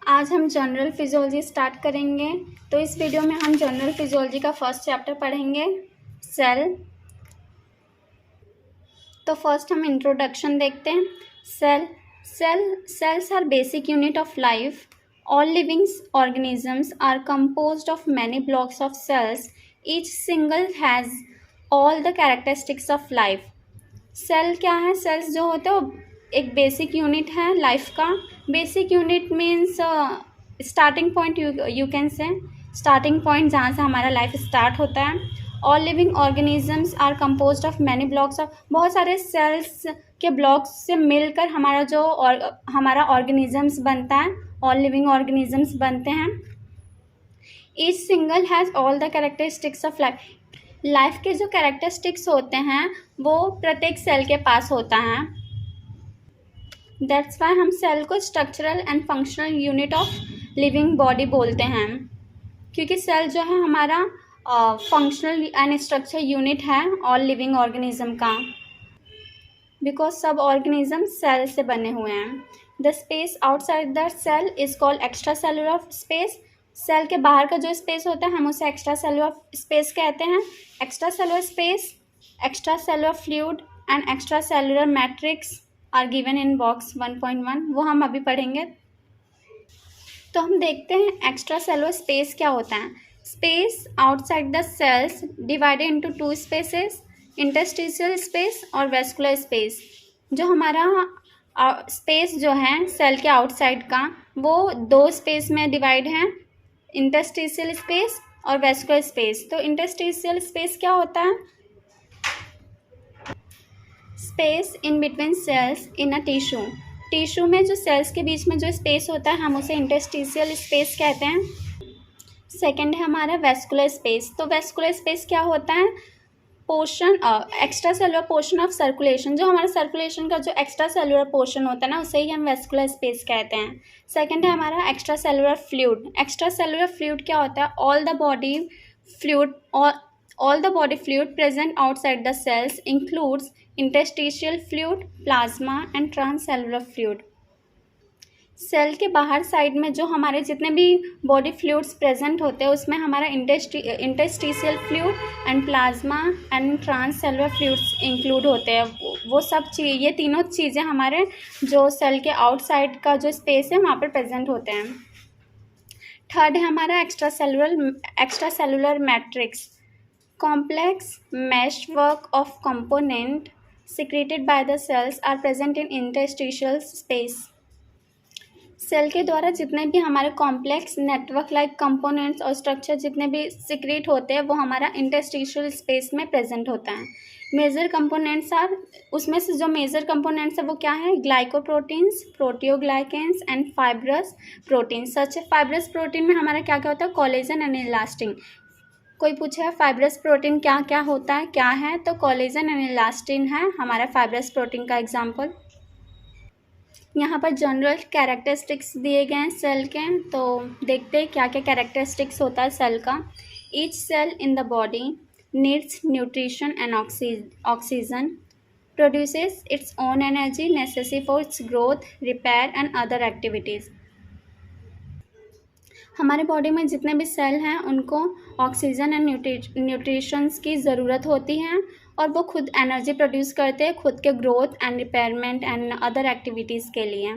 आज हम general physiology start करेंगे। तो इस वीडियो में हम जनरल फिजियोलॉजी का फर्स्ट चैप्टर पढ़ेंगे, सेल। तो फर्स्ट हम इंट्रोडक्शन देखते हैं। Cells are basic unit of life. All living organisms are composed of many blocks of cells. Each single has all the characteristics of life. Cell क्या है? Cells जो होते हैं वो एक बेसिक यूनिट है लाइफ का। Basic unit means starting point, you can say starting point जहाँ से हमारा लाइफ स्टार्ट होता है। All living organisms are composed of many blocks of, बहुत सारे सेल्स के ब्लॉक्स से मिलकर हमारा ऑर्गेनिजम्स बनता है, ऑल लिविंग ऑर्गेनिजम्स बनते हैं। Each single has all the characteristics of life. Life के जो कैरेक्टरिस्टिक्स होते हैं वो प्रत्येक सेल के पास होता है। दैट्स वाई हम सेल को structural and functional unit of living body बोलते हैं, क्योंकि सेल जो है हमारा फंक्शनल एंड स्ट्रक्चर यूनिट है ऑल लिविंग ऑर्गेनिज्म का, बिकॉज सब ऑर्गेनिज्म सेल से बने हुए हैं। The space outside the cell is called extracellular space. Cell के बाहर का जो स्पेस होता है हम उसे एक्स्ट्रा सेलुलर स्पेस कहते हैं। Extracellular space, extracellular fluid and extracellular matrix are given in box 1.1, वो हम अभी पढ़ेंगे। तो हम देखते हैं एक्स्ट्रा सेलुलर स्पेस क्या होता है। Space outside the cells divided into two spaces, interstitial space और वेस्कुलर स्पेस। जो हमारा स्पेस जो है सेल के आउटसाइड का वो दो स्पेस में डिवाइड है, इंटरस्टिशियल स्पेस और वेस्कुलर स्पेस। तो इंटरस्टिशियल स्पेस क्या होता है? Space in between cells in a tissue. Tissue में जो सेल्स के बीच में जो स्पेस होता है हम उसे इंटरस्टिशियल स्पेस कहते हैं। सेकंड है हमारा वेस्कुलर स्पेस। तो वेस्कुलर स्पेस क्या होता है? Portion, extra cellular portion of circulation. जो हमारा सर्कुलेशन का जो एक्स्ट्रा सेलुलर पोर्शन होता है ना उसे ही हम वेस्कुलर स्पेस कहते हैं। सेकंड है हमारा extracellular fluid. Extracellular fluid क्या होता है? All the body fluid present outside the cells includes interstitial fluid, plasma and transcellular fluid. Cell के बाहर साइड में जो हमारे जितने भी बॉडी फ्लूइड्स प्रेजेंट होते हैं उसमें हमारा interstitial fluid and plasma and transcellular fluids include होते हैं। वो सब ये तीनों चीज़ें हमारे जो सेल के आउटसाइड का जो स्पेस है वहाँ पर प्रेजेंट होते हैं। थर्ड है हमारा extracellular matrix. Complex mesh work of component secreted by the cells are present in interstitial space। Cell के द्वारा जितने भी हमारे कॉम्प्लेक्स नेटवर्क लाइक कंपोनेंट्स और स्ट्रक्चर जितने भी सिक्रेट होते हैं वो हमारा इंटरस्टिशियल स्पेस में प्रेजेंट होता है। मेजर कंपोनेंट्स आर, उसमें से जो मेजर कंपोनेंट्स है वो क्या है? Glycoproteins, proteoglycans and fibrous protein. Such fibrous protein में हमारा क्या क्या होता है? Collagen and elastin. कोई पूछे फाइब्रस प्रोटीन क्या क्या होता है, क्या है? तो कोलेजन एंड इलास्टिन है हमारा फाइब्रस प्रोटीन का एग्जाम्पल। यहाँ पर जनरल कैरेक्टरिस्टिक्स दिए गए हैं सेल के, तो देखते हैं क्या क्या कैरेक्टरिस्टिक्स होता है सेल का। Each cell in the body needs nutrition and oxygen, produces its own energy necessary for its growth, repair and other activities. हमारे बॉडी में जितने भी सेल हैं उनको ऑक्सीजन एंड न्यूट्रिशंस की ज़रूरत होती है और वो खुद एनर्जी प्रोड्यूस करते हैं खुद के growth and repayment and other activities के लिए।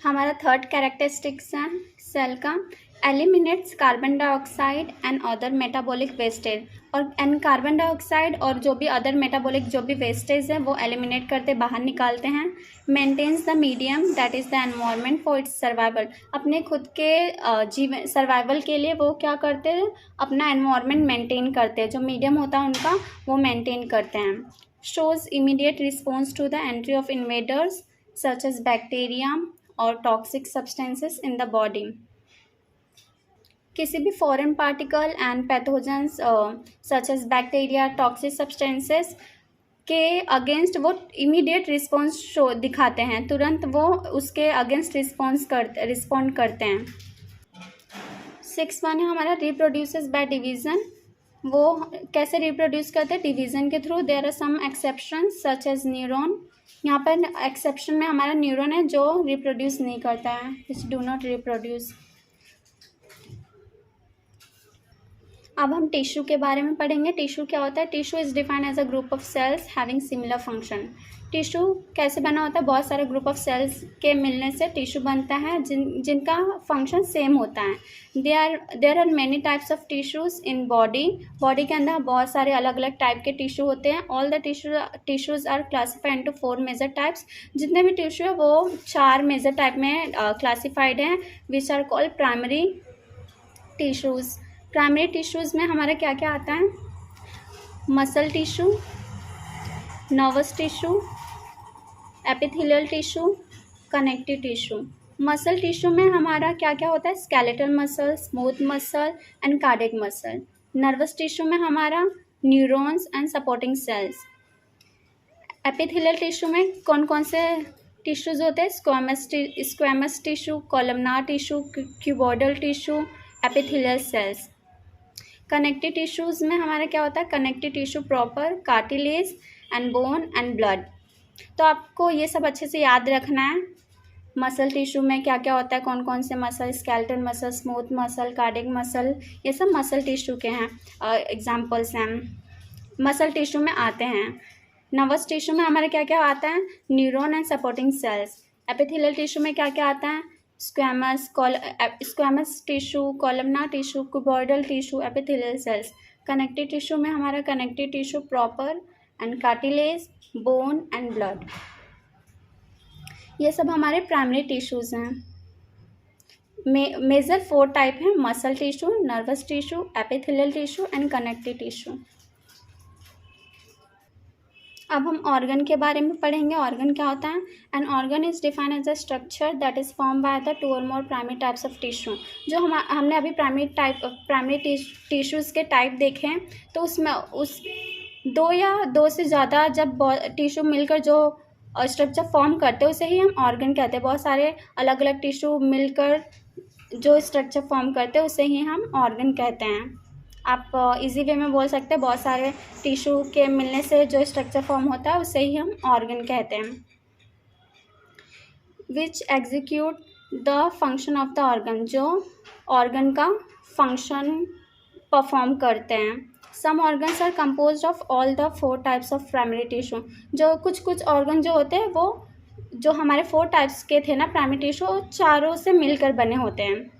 हमारा थर्ड कैरेक्टरिस्टिक्स है सेल का, eliminates carbon dioxide and other metabolic wastage. और एंड कार्बन डाइऑक्साइड और जो भी अदर मेटाबॉलिक जो भी वेस्टेज है वो एलिमिनेट करते बाहर निकालते हैं। Maintains the medium that is the environment for its survival. अपने खुद के जीवन सर्वाइवल के लिए वो क्या करते हैं? अपना एनवायरनमेंट मेंटेन करते हैं, जो मीडियम होता है उनका वो मेंटेन करते हैं। Shows immediate response to the entry of invaders such as bacteria और toxic substances in the body. किसी भी foreign particle and pathogens such as bacteria, toxic substances के अगेंस्ट वो इमीडिएट रिस्पॉन्स दिखाते हैं, तुरंत वो उसके अगेंस्ट रिस्पॉन्ड करते हैं। 6 है हमारा रिप्रोड्यूसेस बाय डिवीज़न। वो कैसे रिप्रोड्यूस करते हैं? डिवीज़न के थ्रू। There are some exceptions such as neuron, यहाँ पर एक्सेप्शन में हमारा न्यूरॉन है जो रिप्रोड्यूस नहीं करता है, विच डू नॉट रिप्रोड्यूस। अब हम टिश्यू के बारे में पढ़ेंगे। टिश्यू क्या होता है? Tissue is defined as a group of cells having similar function. Tissue कैसे बना होता है? बहुत सारे ग्रुप ऑफ सेल्स के मिलने से टिश्यू बनता है जिनका फंक्शन सेम होता है। There are many types of tissues in body. Body के अंदर बहुत सारे अलग अलग टाइप के टिश्यू होते हैं। All the tissues are classified into 4 major types. जितने भी टिश्यू है वो 4 मेजर टाइप में क्लासिफाइड हैं, which are called primary tissues. Primary tissues में हमारा क्या क्या आता है? Muscle tissue, nervous tissue, epithelial tissue, connective tissue. Muscle tissue में हमारा क्या क्या होता है? Skeletal muscle, smooth muscle and cardiac muscle. Nervous tissue में हमारा neurons and supporting cells. Epithelial tissue में कौन कौन से टिश्यूज होते हैं? Squamous tissue, columnar tissue, cuboidal tissue, epithelial cells. Connective tissues में हमारा क्या होता है? Connective tissue proper, cartilage and bone and blood. तो आपको ये सब अच्छे से याद रखना है। मसल टिश्यू में क्या क्या होता है, कौन कौन से muscle, skeletal muscle, smooth muscle, cardiac muscle, ये सब मसल टिश्यू के हैं एग्जाम्पल्स हैं, मसल टिश्यू में आते हैं। नर्वस टिश्यू में हमारे क्या क्या आता है? Neuron and supporting cells. Epithelial tissue में क्या क्या आता है? Squamous tissue, columnar tissue, cuboidal tissue, epithelial cells. Connective tissue में हमारा connective tissue proper and cartilage, bone and blood. ये सब हमारे प्राइमरी टिश्यूज हैं। मेजर 4 टाइप हैं: muscle tissue, nervous tissue, epithelial tissue and connective tissue. अब हम organ के बारे में पढ़ेंगे। ऑर्गन क्या होता है? An organ is defined as a structure that is form by the 2 और more primary types of tissue. जो हमने अभी प्राइमरी टिश्यूज़ के टाइप देखे हैं, तो उसमें उस 2 या 2 से ज़्यादा जब टिश्यू मिलकर जो स्ट्रक्चर फॉर्म करते हैं उसे ही हम ऑर्गन कहते हैं। बहुत सारे अलग अलग टिश्यू मिलकर जो स्ट्रक्चर फॉर्म करते हैं उसे ही हम ऑर्गन कहते हैं। आप इजी वे में बोल सकते हैं, बहुत सारे टिश्यू के मिलने से जो स्ट्रक्चर फॉर्म होता है उसे ही हम ऑर्गन कहते हैं। Which execute the function of the organ, जो ऑर्गन का फंक्शन परफॉर्म करते हैं। Some organs are composed of all the 4 types of primary tissue. जो कुछ ऑर्गन जो होते हैं वो जो हमारे 4 टाइप्स के थे ना प्राइमरी टिश्यू, चारों से मिलकर बने होते हैं।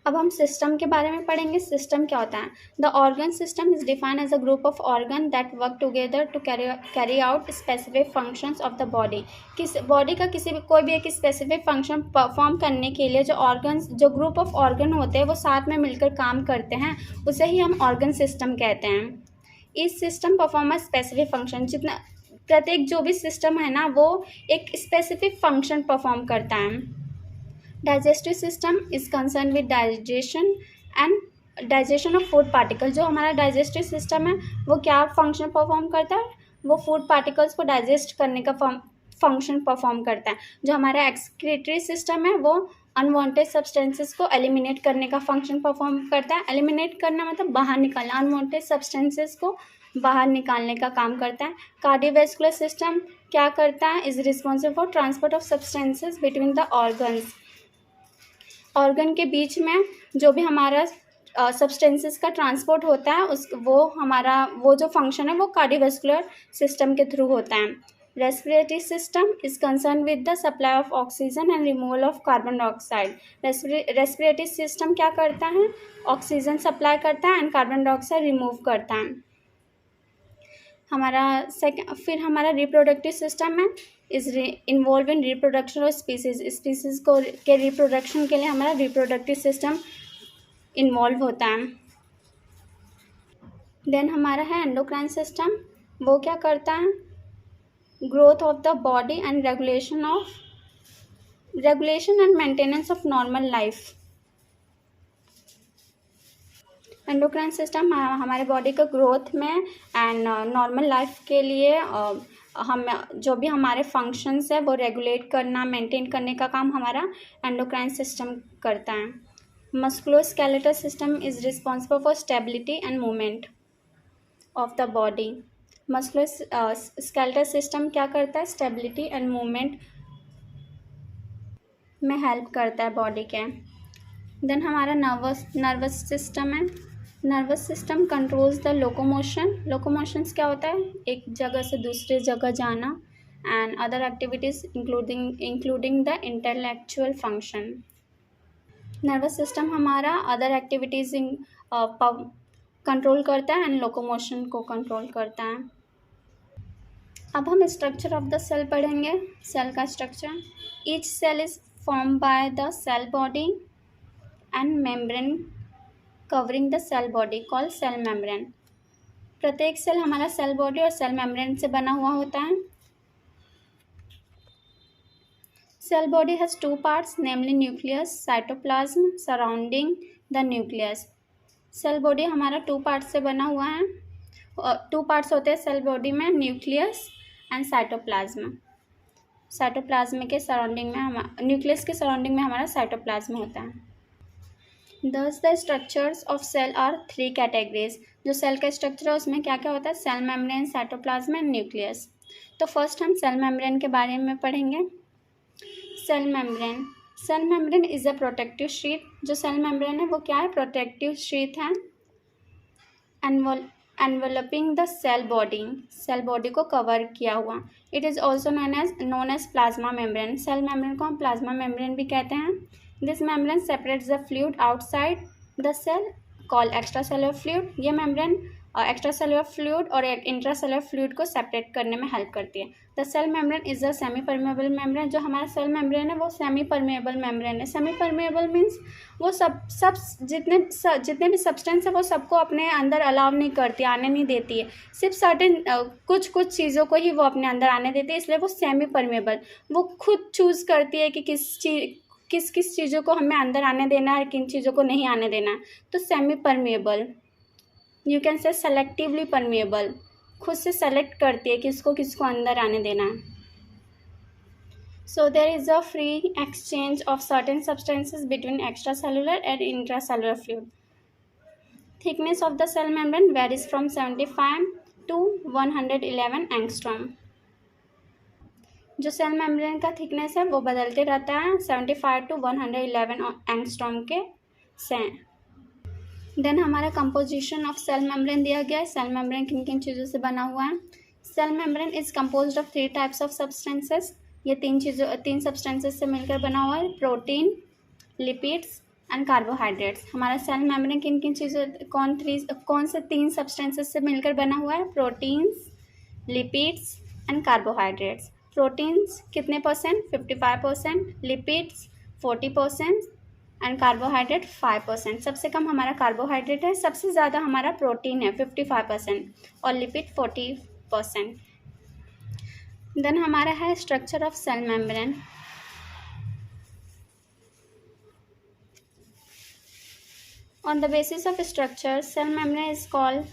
अब हम सिस्टम के बारे में पढ़ेंगे। सिस्टम क्या होता है? The organ system is defined as a group of organ that work together to carry out specific functions of the body. किस बॉडी का कोई भी एक स्पेसिफिक फंक्शन परफॉर्म करने के लिए जो ग्रुप ऑफ ऑर्गन होते हैं वो साथ में मिलकर काम करते हैं, उसे ही हम ऑर्गन सिस्टम कहते हैं। इस system perform a specific function. जितना प्रत्येक जो भी सिस्टम है ना वो एक स्पेसिफिक फंक्शन परफॉर्म करता है। Digestive system is concern with digestion of food particle. जो हमारा डाइजेस्टिव सिस्टम है वो क्या फंक्शन परफॉर्म करता है? वो फूड पार्टिकल्स को डाइजेस्ट करने का फंक्शन परफॉर्म करता है। जो हमारा एक्सक्रीटरी सिस्टम है वो अनवांटेड सब्सटेंसेस को एलिमिनेट करने का फंक्शन परफॉर्म करता है। एलिमिनेट करना मतलब बाहर निकालना, अनवांटेड सब्सटेंसेस को बाहर निकालने का काम करता है। कार्डियोवैस्कुलर सिस्टम क्या करता है? Is responsible for transport of substances between the organs. Organ के बीच में जो भी हमारा सब्सटेंसेस का ट्रांसपोर्ट होता है वो जो फंक्शन है वो कार्डियोवैस्कुलर सिस्टम के थ्रू होता है। Respiratory system is concern with the supply of oxygen and removal of carbon dioxide. Respiratory system क्या करता है? ऑक्सीजन सप्लाई करता है एंड कार्बन डाइऑक्साइड रिमूव करता है। फिर हमारा रिप्रोडक्टिव सिस्टम है is involve in reproduction of species के रिप्रोडक्शन के लिए हमारा रिप्रोडक्टिव सिस्टम इन्वॉल्व होता है। देन हमारा है एंडोक्राइन सिस्टम। वो क्या करता है? Growth of the body and regulation and maintenance of normal life. Endocrine system हमारे बॉडी का ग्रोथ में एंड नॉर्मल लाइफ के लिए हम जो भी हमारे फंक्शंस है वो रेगुलेट करना, मेंटेन करने का काम हमारा एंडोक्राइन सिस्टम करता है। Musculoskeletal system is responsible for stability and movement of the body. Muscular skeletal system क्या करता है, स्टेबिलिटी एंड मूवमेंट में हेल्प करता है बॉडी के। देन हमारा नर्वस सिस्टम है। नर्वस सिस्टम कंट्रोल्स द लोकोमोशंस क्या होता है, एक जगह से दूसरे जगह जाना, and other activities including the intellectual function. Nervous system हमारा अदर एक्टिविटीज कंट्रोल करता है एंड लोकोमोशन को कंट्रोल करता है। अब हम स्ट्रक्चर ऑफ द सेल पढ़ेंगे। सेल का structure, each cell is form by the cell body and membrane covering the cell body called cell membrane. प्रत्येक सेल हमारा सेल बॉडी और सेल मेम्ब्रेन से बना हुआ होता है। Cell body has two parts namely nucleus, cytoplasm surrounding the nucleus. Cell body हमारा two parts से बना हुआ है। टू पार्ट्स होते हैं सेल बॉडी में, न्यूक्लियस एंड साइटोप्लाज्म। साइटोप्लाज्म के सराउंडिंग में न्यूक्लियस के सराउंडिंग में हमारा साइटोप्लाज्म होता है। Thus the structures of cell are three categories. जो सेल का स्ट्रक्चर है उसमें क्या क्या होता है, cell membrane, cytoplasm and nucleus. तो फर्स्ट हम सेल मेम्ब्रेन के बारे में पढ़ेंगे। Cell membrane is a protective sheet. जो सेल मेम्ब्रेन है वो क्या है, प्रोटेक्टिव शीट है। एनवेलपिंग द सेल बॉडी को कवर किया हुआ। It is also known as plasma membrane. Cell membrane को हम प्लाज्मा मेम्ब्रेन भी कहते हैं। This membrane separates the fluid outside the cell called extracellular fluid. ये मेम्ब्रेन एक्स्ट्रासेलुलर फ्लूइड और इंट्रासेलुलर फ्लूइड को सेपरेट करने में हेल्प करती है। The cell membrane is a semi permeable membrane. जो हमारा सेल मेम्ब्रेन है वो सेमी परमेबल मेम्ब्रेन है। सेमी परमेबल मीन्स वो सब जितने भी सब्सटेंस है वो सबको अपने अंदर अलाउ नहीं करती, आने नहीं देती है। सिर्फ सर्टेन कुछ चीज़ों को ही वो अपने अंदर आने देती है, इसलिए वो सेमी परमेबल। वो खुद चूज़ करती है कि किस चीज़ों को हमें अंदर आने देना है और किन चीज़ों को नहीं आने देना है। तो सेमी परमेबल, यू कैन से सेलेक्टिवली परमेबल, खुद से सेलेक्ट करती है किसको अंदर आने देना है। So there is a free exchange of certain substances between extracellular and intracellular fluid. Thickness of the cell membrane varies from 75 to 111 angstrom. जो सेल मेम्ब्रेन का थिकनेस है वो बदलते रहता है 75 to 111 एंगस्ट्रॉम के से। देन हमारा कंपोजिशन ऑफ सेल मेम्ब्रेन दिया गया है। सेल मेम्ब्रेन किन किन चीज़ों से बना हुआ है। Cell membrane is composed of three types of substances. ये तीन सब्सटेंसेस से मिलकर बना हुआ है, प्रोटीन, लिपिड्स एंड कार्बोहाइड्रेट्स। हमारा सेल मेम्ब्रेन किन किन चीज़ों कौन से तीन सब्सटेंसेस से मिलकर बना हुआ है, proteins, lipids and carbohydrates. Proteins कितने परसेंट, 55%, लिपिड्स 40% एंड कार्बोहाइड्रेट 5%। सबसे कम हमारा कार्बोहाइड्रेट है, सबसे ज़्यादा हमारा प्रोटीन है 55% और लिपिड 40%। देन हमारा है structure of cell membrane. On the basis of structure cell membrane is called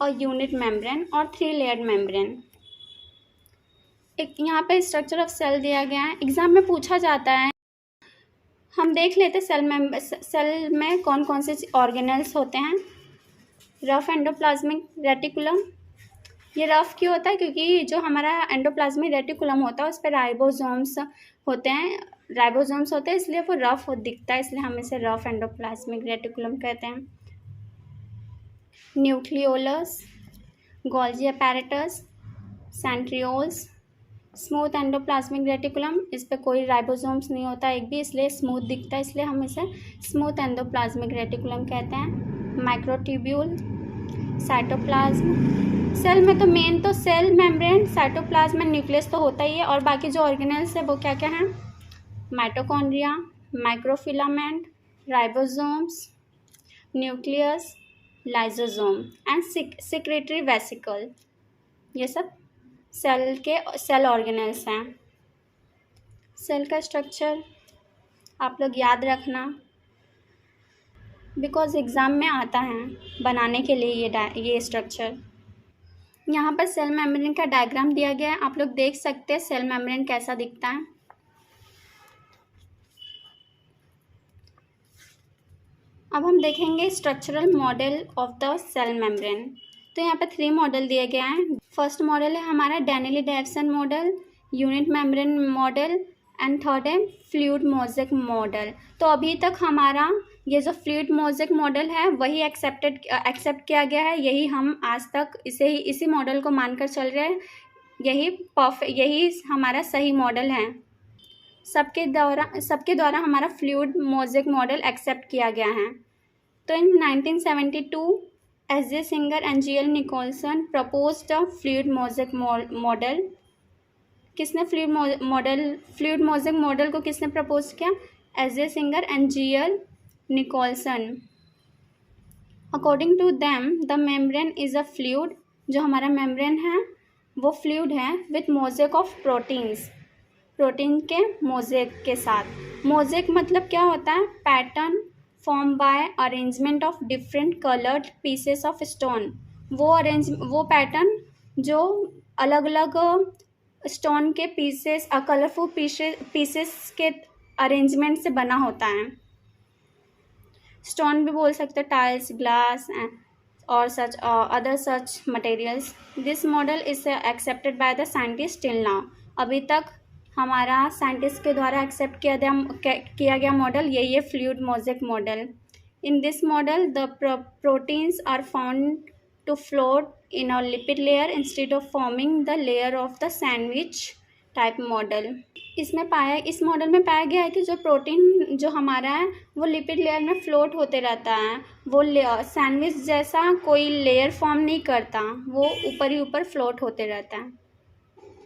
a unit membrane और 3 लेयर्ड मेम्ब्रेन। एक यहाँ पे स्ट्रक्चर ऑफ सेल दिया गया है, एग्जाम में पूछा जाता है। हम देख लेते सेल में कौन कौन से ऑर्गेनल्स होते हैं। Rough endoplasmic reticulum. ये रफ क्यों होता है, क्योंकि जो हमारा एंडोप्लाज्मिक रेटिकुलम होता है उस पर राइबोसोम्स होते हैं, इसलिए वो रफ दिखता है, इसलिए हम इसे रफ एंडोप्लाज्मिक रेटिकुलम कहते हैं। Nucleolus, Golgi apparatus, centrioles, smooth endoplasmic reticulum. इस पर कोई राइबोसोम्स नहीं होता एक भी, इसलिए स्मूथ दिखता है, इसलिए हम इसे स्मूथ एंडोप्लाज्मिक रेटिकुलम कहते हैं। Microtubule, cytoplasm. सेल में तो मेन तो cell membrane, cytoplasm and nucleus तो होता ही है, और बाकी जो ऑर्गेनल्स है वो क्या क्या हैं, mitochondria, microfilament, ribosomes, nucleus, lysosome and secretory vesicle. ये सब सेल ऑर्गेनल्स हैं। सेल का स्ट्रक्चर आप लोग याद रखना, बिकॉज एग्ज़ाम में आता है बनाने के लिए ये स्ट्रक्चर। यहाँ पर सेल मेम्ब्रेन का डायग्राम दिया गया है, आप लोग देख सकते हैं सेल मेम्ब्रेन कैसा दिखता है। अब हम देखेंगे structural model of the cell membrane. तो यहाँ पे 3 मॉडल दिए गए हैं। फर्स्ट मॉडल है हमारा डैनिली Dawson model, unit membrane model and third है फ्लूइड मोज़ेक मॉडल। तो अभी तक हमारा ये जो फ्लूइड मोज़ेक मॉडल है वही एक्सेप्ट किया गया है। यही हम आज तक इसी मॉडल को मानकर चल रहे हैं। यही हमारा सही मॉडल है। सबके द्वारा हमारा फ्लूइड मोज़ेक मॉडल एक्सेप्ट किया गया है। तो in 1972 S J. Singer and G L. Nicholson proposed the fluid mosaic model. किसने फ्लूइड मोज़ेक मॉडल को किसने प्रपोज किया? S J. Singer and G L. Nicholson. According to them the membrane is a fluid. जो हमारा मेम्ब्रेन है वो फ्लूइड है with mosaic of proteins, protein के मोज़ेक के साथ। मोज़ेक मतलब क्या होता है? Pattern form by arrangement of different coloured pieces of stone. वो पैटर्न जो अलग अलग स्टोन के पीसेस, कलरफुल पीसेस के अरेंजमेंट से बना होता है। स्टोन भी बोल सकते हैं, टाइल्स, ग्लास और such other such materials. This model is accepted by the scientist till now. अभी तक हमारा साइंटिस्ट के द्वारा एक्सेप्ट किया गया मॉडल यही है fluid mosaic model. In this model the proteins are found to float in a lipid layer instead of forming the layer of the sandwich type model. इस मॉडल में पाया गया है कि जो प्रोटीन जो हमारा है वो लिपिड लेयर में फ्लोट होते रहता है। वो सैंडविच जैसा कोई लेयर फॉर्म नहीं करता, वो ऊपर ही ऊपर फ्लोट होते रहता है,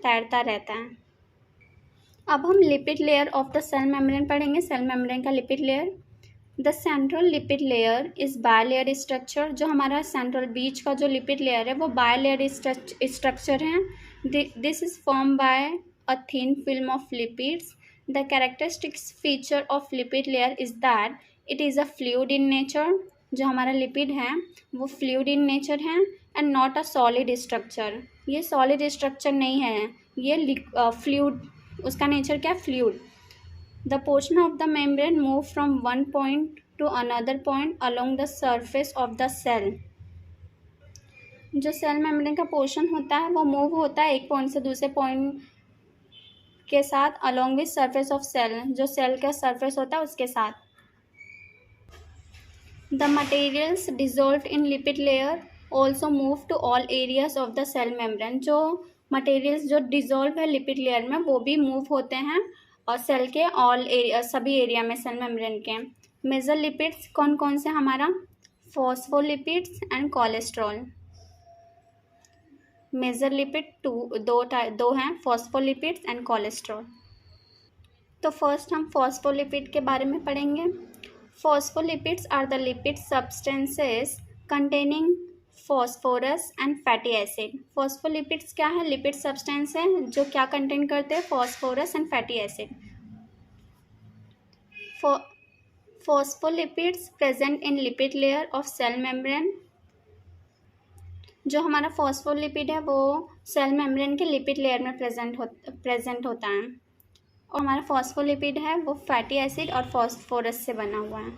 तैरता रहता है। अब हम lipid layer of the cell membrane पढ़ेंगे। सेल मेम्ब्रेन का lipid layer. The central lipid layer is bilayer structure. जो हमारा सेंट्रल बीच का जो लिपिड लेयर है वो बायलेयर स्ट्रक्चर है। This is form bye a thin film of lipids. The characteristics feature of lipid layer is that it is a fluid in nature. जो हमारा lipid है वो फ्लूइड इन नेचर है and not a solid structure. ये solid structure नहीं है, ये fluid, उसका नेचर क्या है? Fluid. The portion of the membrane move from one point to another point along the surface of the cell. जो cell membrane का पोर्शन होता है वो मूव होता है एक पॉइंट से दूसरे पॉइंट के साथ along with surface of cell. जो सेल का सरफेस होता है उसके साथ। The materials dissolve in lipid layer also move to all areas of the cell membrane. जो मटेरियल्स जो डिजोल्व है लिपिड लेयर में वो भी मूव होते हैं और सेल के सभी एरिया में सेल मेम्ब्रेन के। मेजर लिपिड्स कौन कौन से? हमारा phospholipids and cholesterol. Major lipid दो हैं, फॉस्फोलिपिड्स एंड कोलेस्ट्रॉल। तो फर्स्ट हम फॉस्फोलिपिड के बारे में पढ़ेंगे। Phospholipids are the lipid substances containing phosphorus and fatty acid. Phospholipids क्या है? लिपिड सब्सटेंस है जो क्या कंटेन करते हैं? Phosphorus and fatty acid. Phospholipids present in lipid layer of cell membrane. जो हमारा फॉस्फोलिपिड है वो सेल मेम्ब्रेन के लिपिड लेयर में प्रेजेंट होता है और हमारा फॉस्फोलिपिड है वो फैटी एसिड और फॉस्फोरस से बना हुआ है।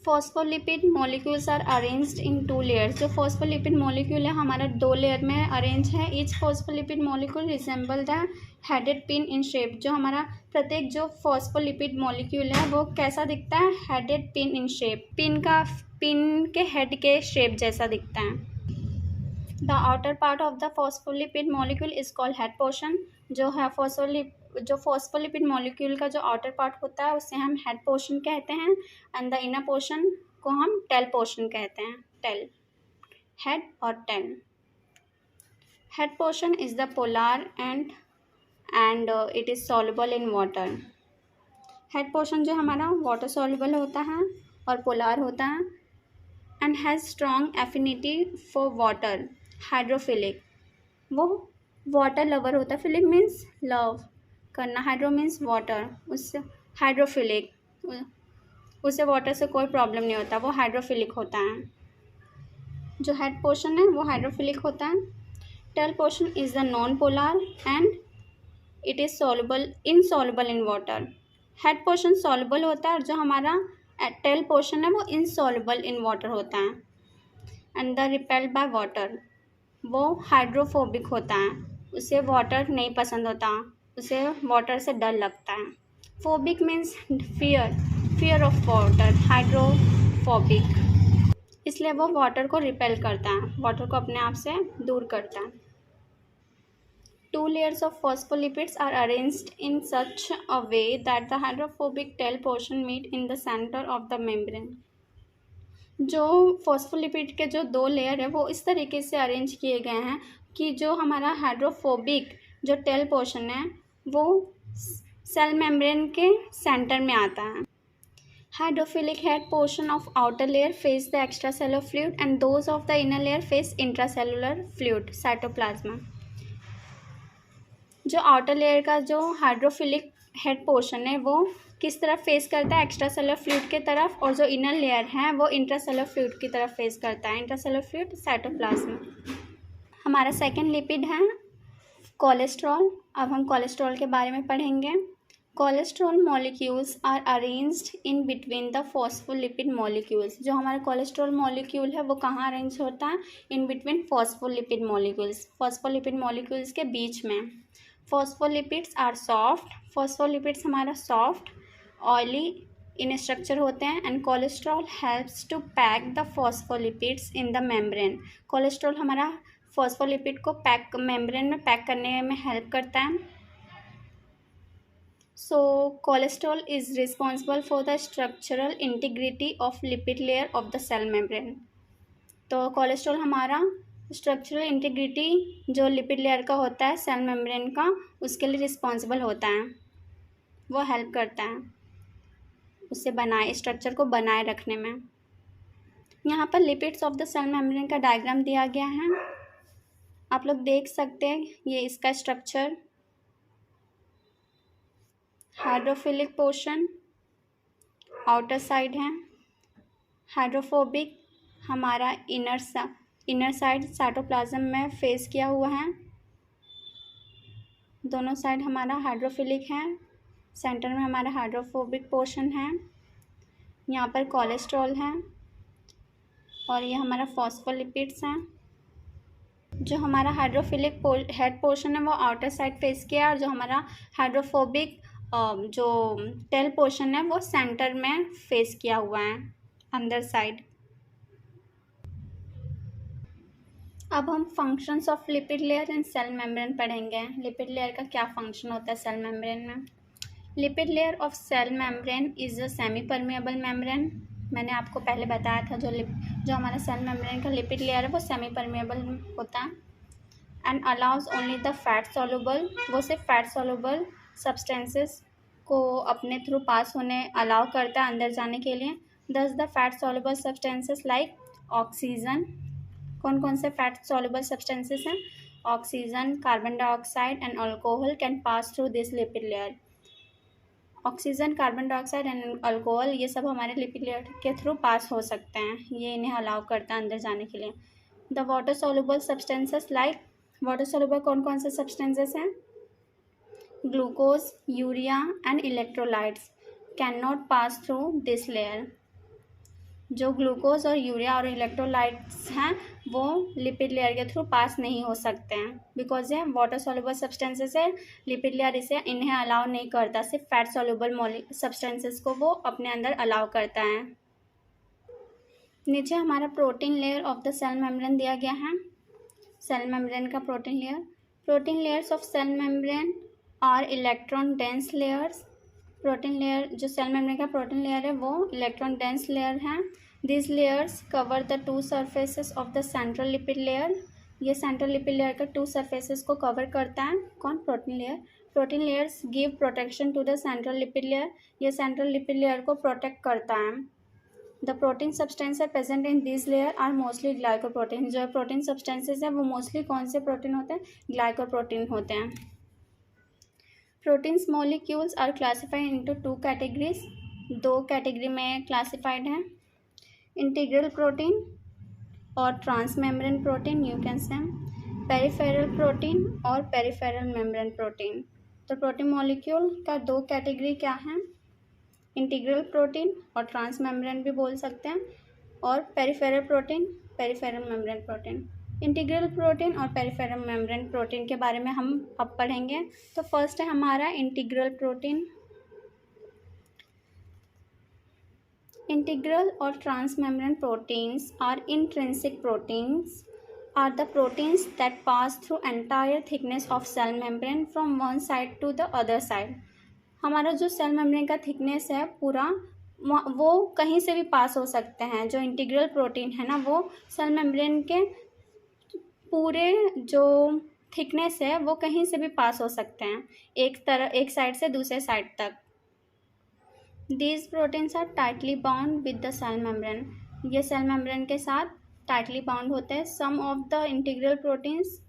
Phospholipid molecules are arranged in 2 layers. जो फॉस्फोलिपिड मॉलिक्यूल है हमारा 2 लेयर में अरेंज है। Each phospholipid molecule resemble the headed pin in shape. जो हमारा प्रत्येक जो फॉस्फोलिपिड मॉलिक्यूल है वो कैसा दिखता है? Headed pin in shape. Pin के हेड के शेप जैसा दिखता है। The outer part of the phospholipid molecule is called head portion. जो है फॉस्फोलिपिड मॉलिक्यूल का जो आउटर पार्ट होता है उसे हम हेड पोर्शन कहते हैं एंड द इनर पोर्शन को हम टेल पोर्शन कहते हैं। टेल, हेड और tail. Head portion is the polar end it is soluble in water. Head portion जो हमारा वाटर सॉल्युबल होता है और पोलर होता है and has strong affinity for water. Hydrophilic, वो वाटर लवर होता है। फिलिक मीन्स लव करना, हाइड्रो मीन्स वाटर। उससे हाइड्रोफिलिक, उसे वाटर से कोई प्रॉब्लम नहीं होता, वो हाइड्रोफिलिक होता है। जो हेड पोर्शन है वो हाइड्रोफिलिक होता है। Tail portion is the non polar end it is insoluble in water. Head portion soluble होता है और जो हमारा टेल पोर्शन है वो इनसॉल्युबल इन वाटर होता है। And the repelled by water, वो हाइड्रोफोबिक होता है, उसे वाटर नहीं पसंद होता, उसे वाटर से डर लगता है। Phobic means fear of water, hydrophobic, इसलिए वो वाटर को रिपेल करता है, वाटर को अपने आप से दूर करता है। 2 layers of phospholipids are arranged in such a way that the hydrophobic tail portion meet in the center of the membrane. जो फॉस्फोलिपिड के जो 2 लेयर है वो इस तरीके से अरेंज किए गए हैं कि जो हमारा हाइड्रोफोबिक जो टेल पोर्शन है वो सेल मेम्ब्रेन के सेंटर में आता है। Hydrophilic head portion of outer layer face the extracellular fluid and those of the inner layer face intracellular fluid, cytoplasma. जो आउटर लेयर का जो हाइड्रोफिलिक हेड पोर्शन है वो किस तरफ फेस करता है, एक्स्ट्रा सेलुलर फ्लूइड की तरफ, और जो इनर लेयर है वो इंट्रासेलुलर फ्लूइड की तरफ फेस करता है। Intracellular fluid cytoplasm. हमारा सेकंड लिपिड है कोलेस्ट्रॉल। अब हम कोलेस्ट्रॉल के बारे में पढ़ेंगे। Cholesterol molecules are arranged in between the phospholipid molecules. जो हमारा कोलेस्ट्रॉल मॉलिक्यूल है वो कहाँ अरेंज होता है, in between phospholipid molecules, phospholipid molecules के बीच में। फॉस्फोलिपिड्स आर सॉफ्ट, फॉस्फोलिपिड्स हमारा सॉफ्ट ऑयली इन स्ट्रक्चर होते हैं। And cholesterol helps to pack the phospholipids in the membrane. Cholesterol हमारा फॉस्फोलिपिड को पैक मेम्ब्रेन में पैक करने में हेल्प करता है। So cholesterol is responsible for the structural integrity of lipid layer of the cell membrane. तो cholesterol हमारा structural integrity जो लिपिड लेयर का होता है सेल मेम्ब्रेन का, उसके लिए रिस्पॉन्सिबल होता है, वो हेल्प करता है उसे स्ट्रक्चर को बनाए रखने में। यहाँ पर lipids of the cell membrane का डायग्राम दिया गया है, आप लोग देख सकते हैं। ये इसका structure, hydrophilic portion outer side है, हाइड्रोफोबिक हमारा इनर साइड साइटोप्लाज्म में फेस किया हुआ है। दोनों साइड हमारा हाइड्रोफिलिक है, सेंटर में हमारा हाइड्रोफोबिक पोर्शन है। यहाँ पर कोलेस्ट्रॉल है और ये हमारा फॉस्फोलिपिड्स हैं। जो हमारा हाइड्रोफिलिक हेड पोर्शन है वो आउटर साइड फेस किया है, और जो हमारा हाइड्रोफोबिक जो टेल पोर्शन है वो सेंटर में फेस किया हुआ है, अंदर साइड। अब हम functions of lipid layer in cell membrane पढ़ेंगे। लिपिड लेयर का क्या फंक्शन होता है सेल मेम्ब्रेन में। Lipid layer of cell membrane is a semi permeable membrane. मैंने आपको पहले बताया था जो हमारा सेल मेम्ब्रेन का लिपिड लेयर है वो सेमी परमिएबल होता है। And allows only the fat soluble, वो सिर्फ फैट सॉल्युबल सब्सटेंसेस को अपने थ्रू पास होने अलाउ करता है अंदर जाने के लिए। दस the fat soluble substances like oxygen, कौन कौन से फैट सॉल्युबल सब्सटेंसेस हैं, oxygen, carbon dioxide and alcohol can pass through this lipid layer. Oxygen, carbon dioxide and alcohol ये सब हमारे लिपिड लेयर के थ्रू पास हो सकते हैं, ये इन्हें अलाउ करता है अंदर जाने के लिए। The water soluble substances like, water soluble कौन कौन से सब्सटेंसेस हैं, glucose, urea and electrolytes can not pass through this layer. जो ग्लूकोज और यूरिया और इलेक्ट्रोलाइट्स हैं वो लिपिड लेयर के थ्रू पास नहीं हो सकते हैं, बिकॉज ये वाटर सॉल्युबल सब्सटेंसेस है, लिपिड लेयर इन्हें अलाउ नहीं करता, सिर्फ फैट सॉल्युबल सब्सटेंसेस को वो अपने अंदर अलाउ करता है। नीचे हमारा protein layer of the cell membrane दिया गया है। सेल मेम्ब्रेन का protein layers of cell membrane are electron dense layers. Protein layer जो सेल मेम्ब्रेन का प्रोटीन लेयर है वो इलेक्ट्रॉन डेंस लेयर है। This layers cover the 2 surfaces of the central lipid layer. ये सेंट्रल लिपिड लेयर का 2 surfaces को cover करता है, कौन, protein layer. Protein layers give protection to the central lipid layer, ये सेंट्रल लिपिड लेयर को protect करता है। The protein substance present in this layer are mostly glycoprotein. जो प्रोटीन सब्सटेंसेस है वो मोस्टली कौन से प्रोटीन होते हैं, ग्लाइकोप्रोटीन होते हैं। Proteins molecules are classified into 2 categories, 2 category में क्लासिफाइड हैं, इंटीग्रल प्रोटीन और transmembrane protein, you can say peripheral protein और पेरिफेरल मेम्ब्रेन प्रोटीन। तो प्रोटीन मॉलिक्यूल का 2 कैटेगरी क्या हैं, इंटीग्रल प्रोटीन और ट्रांसमेम्ब्रेन भी बोल सकते हैं, और peripheral protein, peripheral membrane protein. Integral protein और पेरिफेरल मेम्ब्रेन प्रोटीन के बारे में हम अब पढ़ेंगे। तो फर्स्ट है हमारा integral protein. Integral or transmembrane proteins are intrinsic proteins, are the proteins that pass through entire thickness of cell membrane from one side to the other side। हमारा जो सेल मेम्ब्रेन का थिकनेस है पूरा, वो कहीं से भी पास हो सकते हैं। जो इंटीग्रल प्रोटीन है ना, वो सेल मेम्ब्रेन के पूरे जो थिकनेस है वो कहीं से भी पास हो सकते हैं, एक साइड से दूसरे साइड तक। These proteins are tightly bound with the cell membrane। ये सेल मेम्ब्रेन के साथ टाइटली बाउंड होते हैं। Some of the integral proteins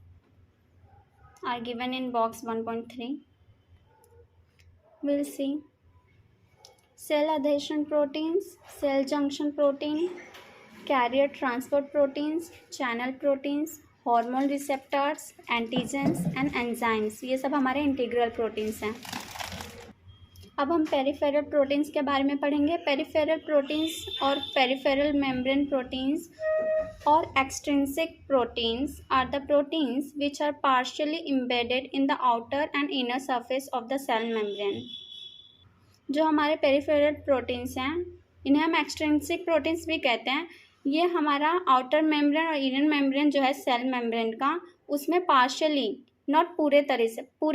are given in box 1.3। We'll see cell adhesion proteins, cell junction protein, carrier transport proteins, channel proteins, hormone receptors, antigens and enzymes। ये सब हमारे integral proteins हैं। अब हम peripheral proteins के बारे में पढ़ेंगे। पेरिफेरल प्रोटीन्स और पेरिफेरल मेम्ब्रेन प्रोटीन्स और extrinsic proteins are the proteins which are partially embedded in the outer and inner surface of the cell membrane. जो हमारे पेरिफेरल प्रोटीन्स हैं, इन्हें हम एक्सट्रिंसिक प्रोटीन्स भी कहते हैं। ये हमारा आउटर मेम्ब्रेन और इनर मेम्ब्रेन जो है सेल मेम्ब्रेन का, उसमें पार्शियली, नॉट पूरे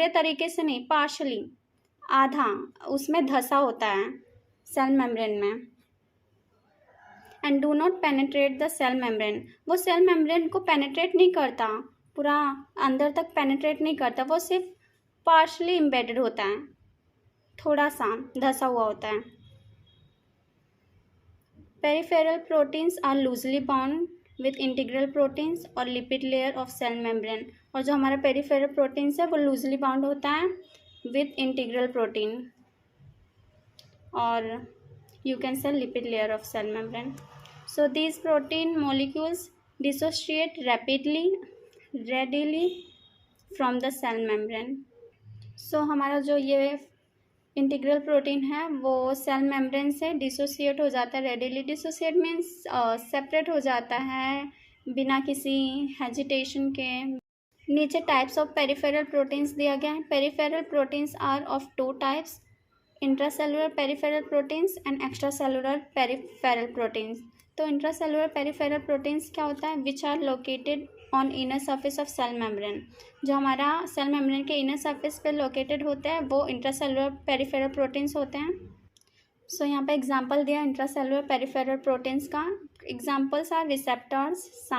तरीके से नहीं, पार्शियली, आधा उसमें धसा होता है सेल मेम्ब्रेन में। And do not penetrate the cell membrane. वो सेल मेम्ब्रेन को पेनेट्रेट नहीं करता, पूरा अंदर तक पेनेट्रेट नहीं करता, वो सिर्फ पार्शली इम्बेडेड होता है, थोड़ा सा धसा हुआ होता है। Peripheral proteins are loosely bound with integral proteins और lipid layer of cell membrane. और जो हमारा पेरिफेरल प्रोटीन्स है वो लूजली बाउंड होता है with integral protein or you can say lipid layer of cell membrane। So these protein molecules dissociate readily from the cell membrane। So हमारा जो ये इंटीग्रल प्रोटीन है वो सेल मेम्ब्रेन से डिसोसिएट हो जाता है। रेडिली डिसोसिएट मीन्स सेपरेट हो जाता है बिना किसी हेजिटेशन के। नीचे टाइप्स ऑफ पेरिफेरल प्रोटीन्स दिया गया है। Peripheral proteins are of two types, intracellular peripheral proteins and extracellular peripheral proteins. तो इंट्रासेलुलर पेरिफेरल प्रोटीन्स क्या होता है? Which are located on inner surface of cell membrane. जो हमारा सेल मेम्ब्रेन के इनर सरफेस पे लोकेटेड होते हैं वो इंट्रासेलुलर पेरिफेरल प्रोटीन्स होते हैं। सो यहाँ पे एग्जांपल दिया इंट्रासेलुलर पेरिफेरल प्रोटीन्स का। Examples are receptors,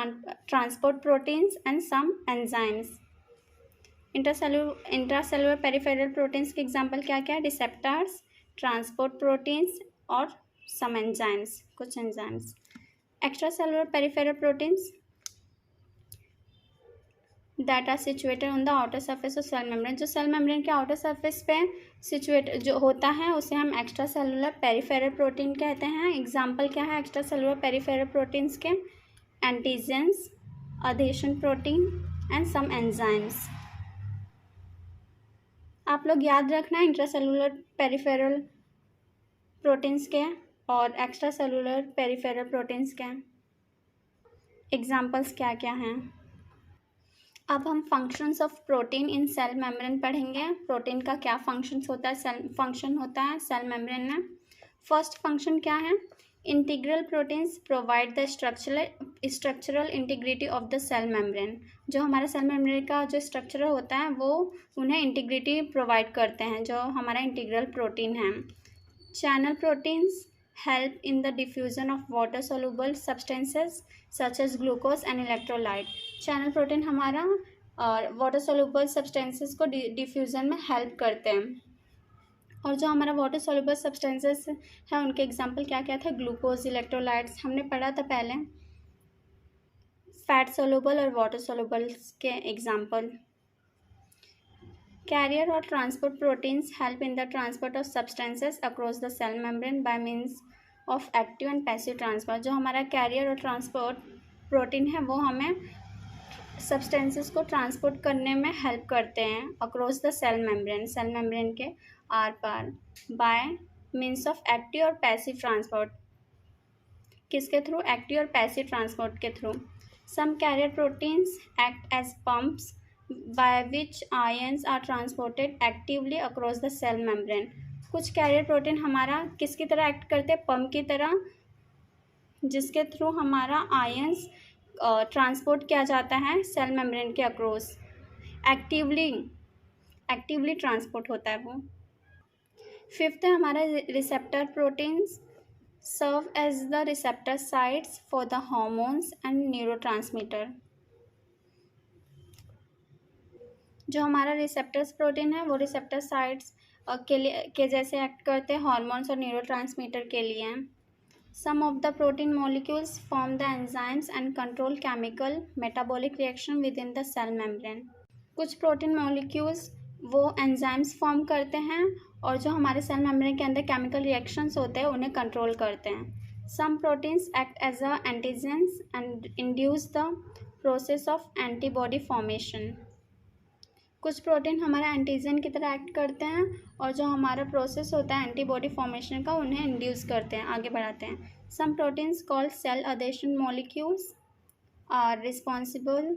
transport proteins and some enzymes. Intracellular peripheral proteins के एग्जांपल क्या क्या है? रिसेप्टर्स, ट्रांसपोर्ट प्रोटीन्स और सम एंजाइम्स, कुछ enzymes. Extracellular peripheral proteins that are situated on the outer surface of cell membrane. जो cell membrane के outer surface पे situate जो होता है उसे हम एक्स्ट्रा सेलुलर पेरिफेरल प्रोटीन कहते हैं। एग्जाम्पल क्या है एक्स्ट्रा सेलुलर पेरिफेरल प्रोटीन्स के? Antigens, adhesion protein and some enzymes. आप लोग याद रखना इंट्रा सेलुलर पेरिफेरल प्रोटीन्स के और एक्स्ट्रा सेलुलर पेरिफेरल प्रोटीन्स के एग्जाम्पल्स क्या क्या हैं। अब हम functions of protein in cell membrane पढ़ेंगे। प्रोटीन का क्या फंक्शंस होता है, फंक्शन होता है सेल मेम्ब्रेन में। फर्स्ट फंक्शन क्या है? Integral proteins provide the structural integrity of the cell membrane. जो हमारा सेल मेम्ब्रेन का जो स्ट्रक्चर होता है वो उन्हें इंटीग्रिटी प्रोवाइड करते हैं, जो हमारा इंटीग्रल प्रोटीन है। Channel proteins help in the diffusion of water soluble substances such as glucose and electrolyte। Channel protein हमारा वाटर सोल्यूबल सब्सटेंसेस को डिफ्यूज़न में हेल्प करते हैं। और जो हमारा वाटर सोल्यूबल सब्सटेंसेस है उनके एग्जांपल क्या क्या था? ग्लूकोज, इलेक्ट्रोलाइट्स हमने पढ़ा था पहले। फैट सोल्यूबल और वाटर सोल्यूबल के एग्जांपल। कैरियर और transport proteins help in the transport of substances across the cell membrane by means of active and passive transfer. जो हमारा कैरियर और ट्रांसपोर्ट प्रोटीन है वो हमें सब्सटेंसेस को ट्रांसपोर्ट करने में हेल्प करते हैं across the cell membrane, cell membrane के आर पार, बाय मीन्स ऑफ एक्टिव और पैसिव ट्रांसपोर्ट। किसके थ्रू? एक्टिव और पैसिव ट्रांसपोर्ट के थ्रू। Some carrier proteins act as pumps by which ions are transported actively across the cell membrane. कुछ कैरियर प्रोटीन हमारा किसकी तरह एक्ट करते हैं? पंप की तरह, जिसके थ्रू हमारा आयंस ट्रांसपोर्ट किया जाता है सेल मेम्ब्रेन के अक्रॉस। एक्टिवली ट्रांसपोर्ट होता है वो। फिफ्थ है हमारा receptor proteins serve as the receptor sites for the hormones and neurotransmitter. जो हमारा रिसेप्टर्स प्रोटीन है वो रिसेप्टर साइट्स के जैसे एक्ट करते हैं हार्मोन्स और न्यूरोट्रांसमीटर के लिए। Some of the protein molecules form the enzymes and control chemical metabolic reaction within the cell membrane. कुछ प्रोटीन मॉलिक्यूल्स वो एंजाइम्स फॉर्म करते हैं और जो हमारे सेल मेम्ब्रेन के अंदर केमिकल रिएक्शंस होते हैं उन्हें कंट्रोल करते हैं। Some proteins act as a antigens and induce the process of antibody formation. कुछ प्रोटीन हमारा एंटीजन की तरह एक्ट करते हैं और जो हमारा प्रोसेस होता है एंटीबॉडी फॉर्मेशन का उन्हें इंड्यूस करते हैं, आगे बढ़ाते हैं। Some proteins called cell adhesion molecules are responsible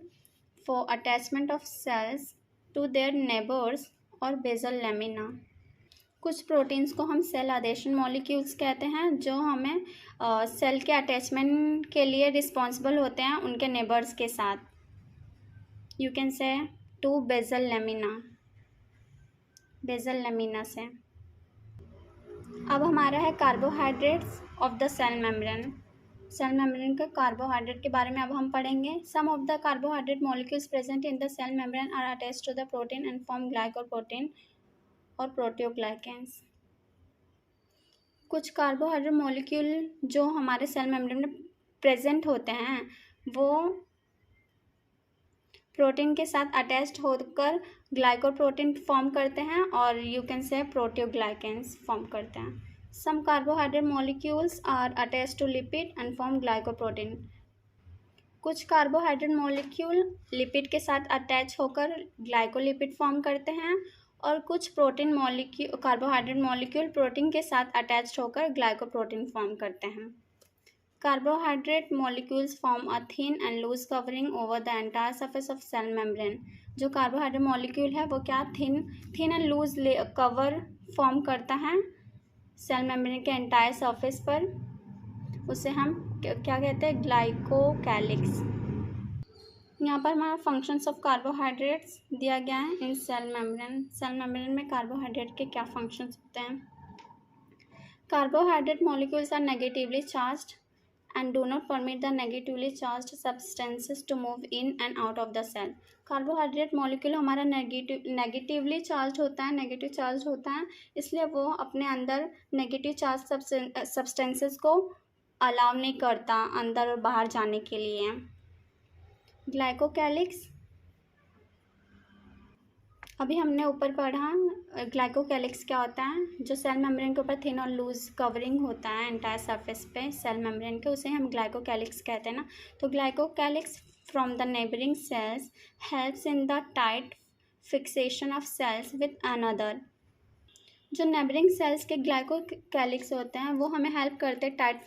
for attachment of cells to their neighbours और बेसल लैमिना। कुछ प्रोटीन्स को हम सेल अडेशन मॉलिक्यूल्स कहते हैं जो हमें सेल के अटैचमेंट के लिए रिस्पॉन्सिबल होते हैं उनके नेबर्स के साथ। You can say to basal lamina से। अब हमारा है carbohydrates of the cell membrane. Cell membrane के कार्बोहाइड्रेट के बारे में अब हम पढ़ेंगे। Some of the carbohydrate molecules present in the cell membrane are attached to the protein and form glycoprotein और प्रोटियोग्लाइकेंस। कुछ कार्बोहाइड्रेट मॉलिक्यूल जो हमारे सेल मेम्ब्रेन में प्रेजेंट होते हैं वो प्रोटीन के साथ अटैच्ड होकर ग्लाइकोप्रोटीन फॉर्म करते हैं और यू कैन से प्रोटियोग्लाइकेंस फॉर्म करते हैं। Some carbohydrate molecules are attached to lipid and form glycoprotein. कुछ कार्बोहाइड्रेट मॉलिक्यूल लिपिड के साथ अटैच होकर ग्लाइकोलिपिड फॉर्म करते हैं और कुछ प्रोटीन कार्बोहाइड्रेट मॉलिक्यूल प्रोटीन के साथ अटैच्ड होकर ग्लाइकोप्रोटीन फॉर्म करते हैं। Carbohydrate molecules form a thin and loose covering over the entire surface of cell membrane. जो कार्बोहाइड्रेट मॉलिक्यूल है वो क्या thin and loose cover form करता है सेल मेम्ब्रेन के एंटायर सरफेस पर। उसे हम क्या कहते हैं? ग्लाइकोकैलिक्स। यहाँ पर हमारा फंक्शंस ऑफ कार्बोहाइड्रेट्स दिया गया है in cell membrane. Cell membrane में कार्बोहाइड्रेट के क्या फंक्शंस होते हैं? Carbohydrate molecules are negatively charged and do not permit the negatively charged substances to move in and out of the cell. Carbohydrate molecule हमारा negatively charge होता है, negative charge होता है, इसलिए वो अपने अंदर नेगेटिव चार्ज सब्सटेंसेस को अलाउ नहीं करता अंदर और बाहर जाने के लिए। ग्लाइकोकैलिक्स अभी हमने ऊपर पढ़ा। ग्लाइकोकैलिक्स क्या होता है? जो सेल मेम्ब्रेन के ऊपर थिन और लूज कवरिंग होता है एंटायर सरफेस पे सेल मेम्ब्रेन के, उसे हम ग्लाइकोकैलिक्स कहते हैं ना। तो glycocalyx from the neighbouring cells helps in the tight fixation of cells with another. जो नेबरिंग सेल्स के ग्लाइकोकैलिक्स होते हैं वो हमें हेल्प करते हैं टाइट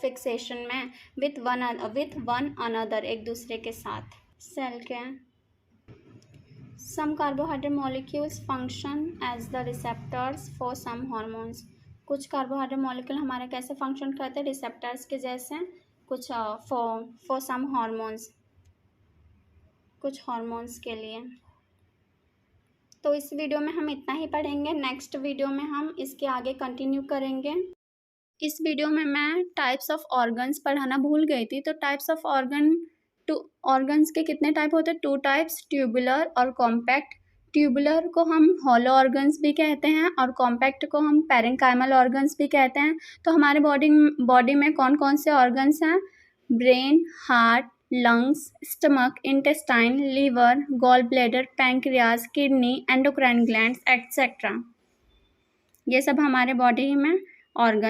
फिक्सेशन में विथ वन अनदर, एक दूसरे के साथ सेल के। Some carbohydrate molecules function as the receptors for some hormones. कुछ कार्बोहाइड्रेट मॉलिक्यूल हमारे कैसे फंक्शन करते हैं? रिसेप्टर्स के जैसे। कुछ फॉर सम हार्मोन्स, कुछ हार्मोन्स के लिए। तो इस वीडियो में हम इतना ही पढ़ेंगे। नेक्स्ट वीडियो में हम इसके आगे कंटिन्यू करेंगे। इस वीडियो में मैं टाइप्स ऑफ ऑर्गन्स पढ़ाना भूल गई थी। तो टाइप्स ऑफ ऑर्गन्स के कितने टाइप होते हैं? 2 टाइप्स, ट्यूबुलर और कॉम्पैक्ट। ट्यूबुलर को हम हॉलो ऑर्गन्स भी कहते हैं और कॉम्पैक्ट को हम पैरेंकाइमल ऑर्गन्स भी कहते हैं। तो हमारे बॉडी में कौन कौन से ऑर्गन्स हैं? Brain, heart, lungs, stomach, intestine, liver, gall bladder, pancreas, kidney, endocrine glands etcetera. ये सब हमारे बॉडी में ऑर्गन